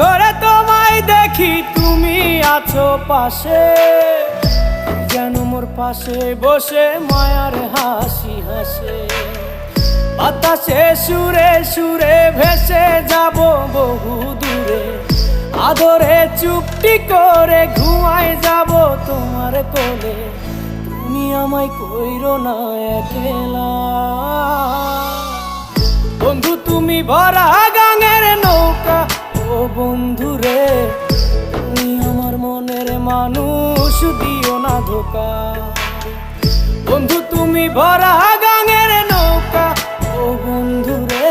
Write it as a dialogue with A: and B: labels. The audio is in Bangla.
A: ঘরে তোমায় দেখি তুমি আছো পাশে, যেন মোর পাশে বসে মায়ার হাসি হাসে। বাতাসে সুরে সুরে ভেসে যাব বহু দূরে, আদরে চুপটি করে ঘুমায় যাব তোমার কোলে। তুমি আমায় কইরো না একলা বন্ধু, তুমি ভরা গাঙের নৌকা। ও বন্ধু রে, তুমি আমার মনের মানুষ, দিও না ধোকা। বন্ধু তুমি ভরা গাঙের নৌকা, ও বন্ধু রে।